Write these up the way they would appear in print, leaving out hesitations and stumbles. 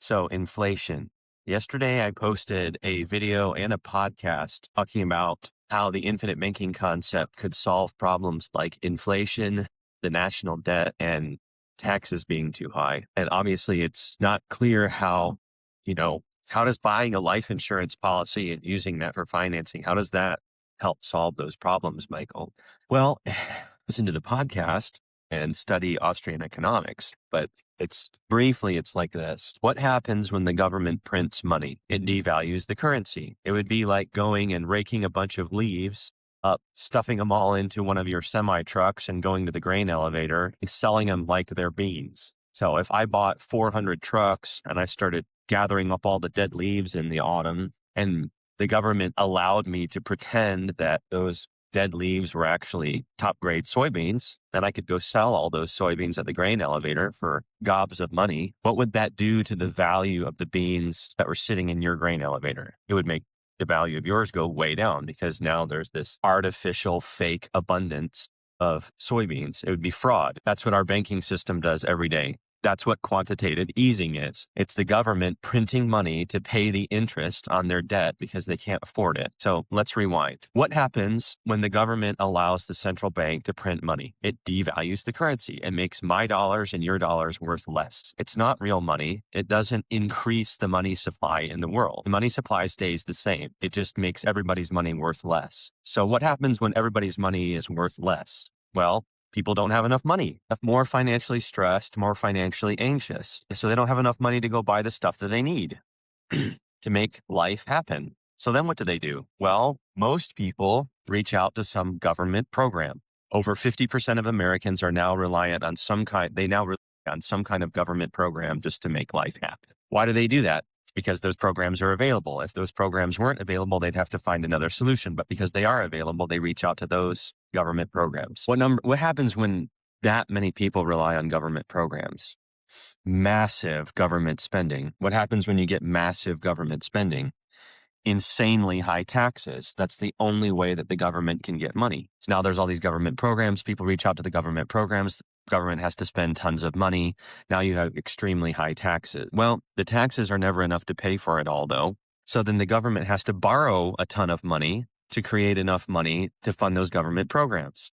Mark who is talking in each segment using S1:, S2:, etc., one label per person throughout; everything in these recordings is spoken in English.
S1: So, inflation. Yesterday, I posted a video and a podcast talking about how the infinite banking concept could solve problems like inflation, the national debt, and taxes being too high. And obviously, it's not clear how does buying a life insurance policy and using that for financing, how does that help solve those problems, Michael? Well, listen to the podcast and study Austrian economics, but it's like this. What happens when the government prints money? It devalues the currency. It would be like going and raking a bunch of leaves up, stuffing them all into one of your semi trucks and going to the grain elevator and selling them like they're beans. So if I bought 400 trucks and I started gathering up all the dead leaves in the autumn, and the government allowed me to pretend that those dead leaves were actually top grade soybeans, and I could go sell all those soybeans at the grain elevator for gobs of money, what would that do to the value of the beans that were sitting in your grain elevator? It would make the value of yours go way down because now there's this artificial fake abundance of soybeans. It would be fraud. That's what our banking system does every day. That's what quantitative easing is. It's the government printing money to pay the interest on their debt because they can't afford it. So let's rewind. What happens when the government allows the central bank to print money? It devalues the currency. It makes my dollars and your dollars worth less. It's not real money. It doesn't increase the money supply in the world. The money supply stays the same. It just makes everybody's money worth less. So what happens when everybody's money is worth less? Well, people don't have enough money, more financially stressed, more financially anxious. So they don't have enough money to go buy the stuff that they need to make life happen. So then what do? Well, most people reach out to some government program. Over 50% of Americans are now reliant on they now rely on some kind of government program just to make life happen. Why do they do that? Because those programs are available. If those programs weren't available, they'd have to find another solution. But because they are available, they reach out to those government programs. What happens when that many people rely on government programs? Massive government spending. What happens when you get massive government spending? Insanely high taxes. That's the only way that the government can get money. So now there's all these government programs. People reach out to the government programs. Government has to spend tons of money. Now you have extremely high taxes. Well, the taxes are never enough to pay for it all, though. So then the government has to borrow a ton of money to create enough money to fund those government programs.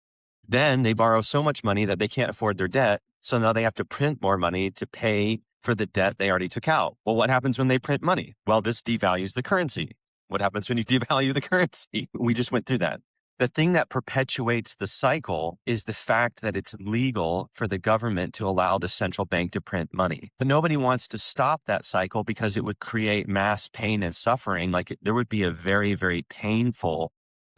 S1: Then they borrow so much money that they can't afford their debt. So now they have to print more money to pay for the debt they already took out. Well, what happens when they print money? Well, this devalues the currency. What happens when you devalue the currency? We just went through that. The thing that perpetuates the cycle is the fact that it's legal for the government to allow the central bank to print money. But nobody wants to stop that cycle because it would create mass pain and suffering. There would be a very, very painful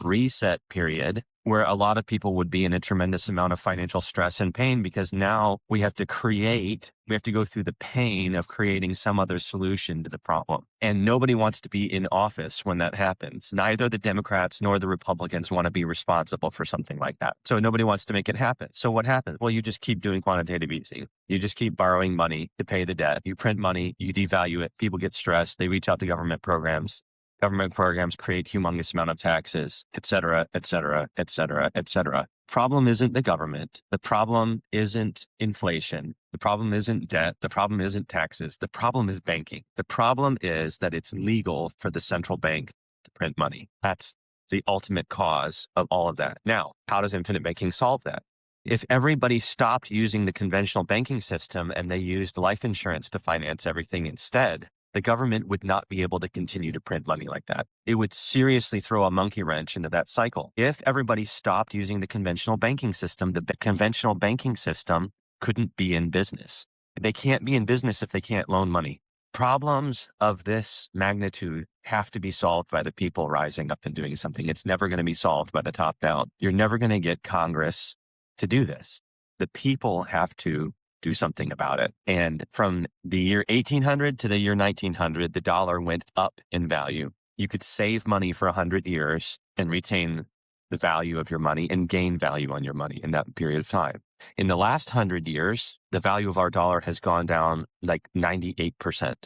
S1: reset period where a lot of people would be in a tremendous amount of financial stress and pain because now we have to go through the pain of creating some other solution to the problem. And nobody wants to be in office when that happens. Neither the Democrats nor the Republicans want to be responsible for something like that. So nobody wants to make it happen. So what happens? Well, you just keep doing quantitative easing. You just keep borrowing money to pay the debt. You print money, you devalue it. People get stressed. They reach out to government programs. Government programs create humongous amount of taxes, et cetera, et cetera, et cetera, et cetera. Problem isn't the government. The problem isn't inflation. The problem isn't debt. The problem isn't taxes. The problem is banking. The problem is that it's legal for the central bank to print money. That's the ultimate cause of all of that. Now, how does infinite banking solve that? If everybody stopped using the conventional banking system and they used life insurance to finance everything instead, the government would not be able to continue to print money like that. It would seriously throw a monkey wrench into that cycle. If everybody stopped using the conventional banking system, the conventional banking system couldn't be in business. They can't be in business if they can't loan money. Problems of this magnitude have to be solved by the people rising up and doing something. It's never going to be solved by the top down. You're never going to get Congress to do this. The people have to do something about it. And from the year 1800 to the year 1900, the dollar went up in value. You could save money for 100 years and retain the value of your money and gain value on your money in that period of time. In the last 100 years, the value of our dollar has gone down like 98%, like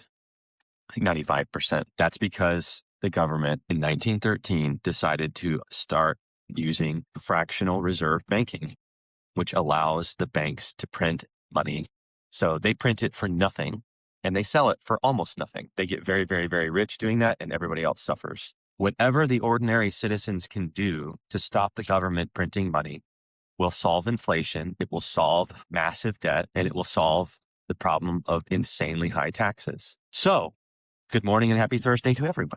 S1: 95%. That's because the government in 1913 decided to start using fractional reserve banking, which allows the banks to print money. So they print it for nothing and they sell it for almost nothing. They get very, very, very rich doing that, and everybody else suffers. Whatever the ordinary citizens can do to stop the government printing money will solve inflation, it will solve massive debt, and it will solve the problem of insanely high taxes. So, good morning and happy Thursday to everyone.